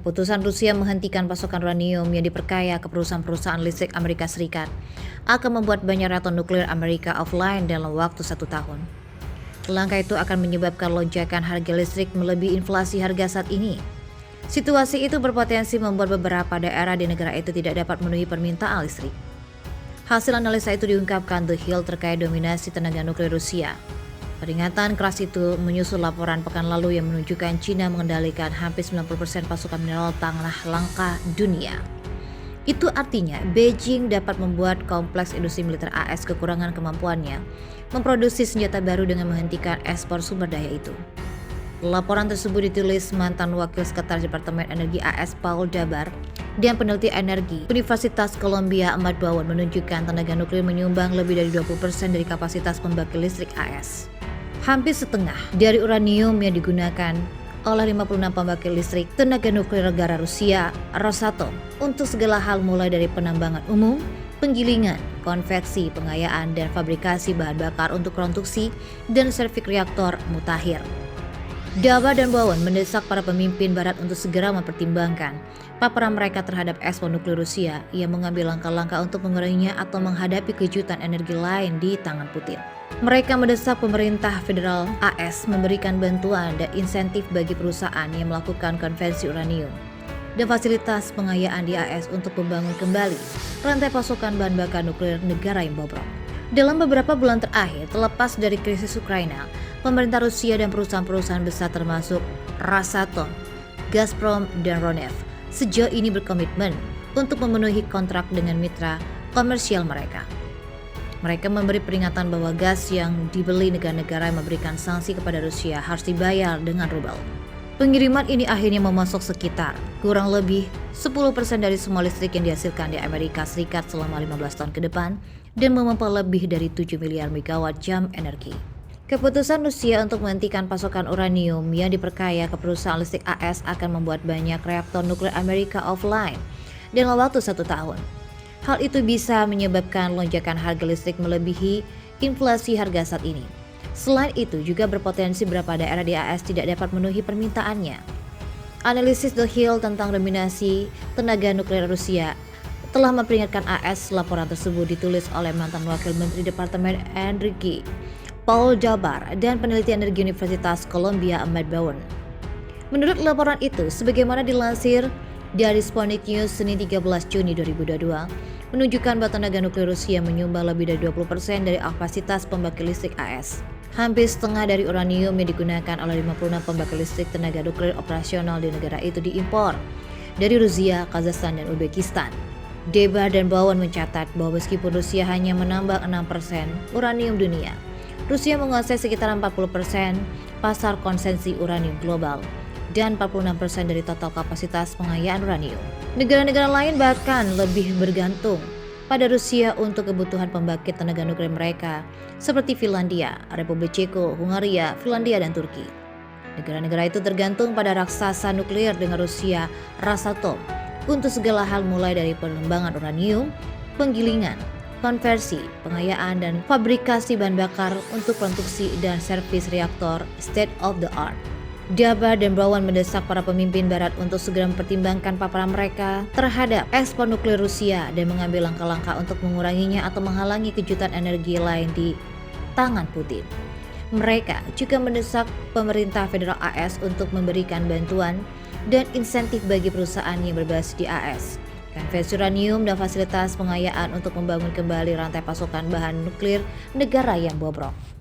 Keputusan Rusia menghentikan pasokan uranium yang diperkaya ke perusahaan-perusahaan listrik Amerika Serikat akan membuat banyak reaktor nuklir Amerika offline dalam waktu 1 tahun. Langkah itu akan menyebabkan lonjakan harga listrik melebihi inflasi harga saat ini. Situasi itu berpotensi membuat beberapa daerah di negara itu tidak dapat memenuhi permintaan listrik. Hasil analisa itu diungkapkan The Hill terkait dominasi tenaga nuklir Rusia. Peringatan keras itu menyusul laporan pekan lalu yang menunjukkan China mengendalikan hampir 90% pasokan mineral tanah langka dunia. Itu artinya Beijing dapat membuat kompleks industri militer AS kekurangan kemampuannya memproduksi senjata baru dengan menghentikan ekspor sumber daya itu. Laporan tersebut ditulis mantan Wakil Sekretaris Departemen Energi AS Paul Dabar dan peneliti energi Universitas Columbia Ahmad Bowen menunjukkan tenaga nuklir menyumbang lebih dari 20% dari kapasitas pembangkit listrik AS. Hampir setengah dari uranium yang digunakan oleh 56 pembangkit listrik tenaga nuklir negara Rusia, Rosatom, untuk segala hal mulai dari penambangan umum, penggilingan, konveksi, pengayaan, dan fabrikasi bahan bakar untuk produksi dan servik reaktor mutakhir. Dabar dan Bowen mendesak para pemimpin barat untuk segera mempertimbangkan paparan mereka terhadap ekspor nuklir Rusia yang mengambil langkah-langkah untuk menguranginya atau menghadapi kejutan energi lain di tangan Putin. Mereka mendesak pemerintah federal AS memberikan bantuan dan insentif bagi perusahaan yang melakukan konversi uranium dan fasilitas pengayaan di AS untuk membangun kembali rantai pasokan bahan bakar nuklir negara yang bobrok. Dalam beberapa bulan terakhir, terlepas dari krisis Ukraina, pemerintah Rusia dan perusahaan-perusahaan besar termasuk Rosatom, Gazprom, dan Ronef sejauh ini berkomitmen untuk memenuhi kontrak dengan mitra komersial mereka. Mereka memberi peringatan bahwa gas yang dibeli negara-negara yang memberikan sanksi kepada Rusia harus dibayar dengan rubel. Pengiriman ini akhirnya memasok sekitar kurang lebih 10% dari semua listrik yang dihasilkan di Amerika Serikat selama 15 tahun ke depan dan memompa lebih dari 7 miliar megawatt jam energi. Keputusan Rusia untuk menghentikan pasokan uranium yang diperkaya ke perusahaan listrik AS akan membuat banyak reaktor nuklir Amerika offline dalam waktu 1 tahun. Hal itu bisa menyebabkan lonjakan harga listrik melebihi inflasi harga saat ini. Selain itu juga berpotensi beberapa daerah di AS tidak dapat memenuhi permintaannya. Analisis The Hill tentang dominasi tenaga nuklir Rusia telah memperingatkan AS. Laporan tersebut ditulis oleh mantan Wakil Menteri Departemen Energi Paul Dabar dan peneliti energi Universitas Columbia Ahmad Bowen. Menurut laporan itu, sebagaimana dilansir dari Sputnik News Senin 13 Juni 2022, menunjukkan bahwa tenaga nuklir Rusia menyumbang lebih dari 20% dari kapasitas pembangkit listrik AS. Hampir setengah dari uranium yang digunakan oleh 56 pembangkit listrik tenaga nuklir operasional di negara itu diimpor dari Rusia, Kazakhstan, dan Uzbekistan. Dabar dan Bowen mencatat bahwa meskipun Rusia hanya menambang 6% uranium dunia, Rusia menguasai sekitar 40% pasar konsumsi uranium global dan 46% dari total kapasitas pengayaan uranium. Negara-negara lain bahkan lebih bergantung pada Rusia untuk kebutuhan pembangkit tenaga nuklir mereka, seperti Finlandia, Republik Ceko, Hungaria, Finlandia, dan Turki. Negara-negara itu tergantung pada raksasa nuklir dengan Rusia, Rosatom, untuk segala hal mulai dari pengembangan uranium, penggilingan, konversi, pengayaan, dan fabrikasi bahan bakar untuk produksi dan servis reaktor state of the art. Dabar dan Bowen mendesak para pemimpin barat untuk segera mempertimbangkan paparan mereka terhadap ekspor nuklir Rusia dan mengambil langkah-langkah untuk menguranginya atau menghalangi kejutan energi lain di tangan Putin. Mereka juga mendesak pemerintah federal AS untuk memberikan bantuan dan insentif bagi perusahaan yang berbasis di AS, konversi uranium, dan fasilitas pengayaan untuk membangun kembali rantai pasokan bahan nuklir negara yang bobrok.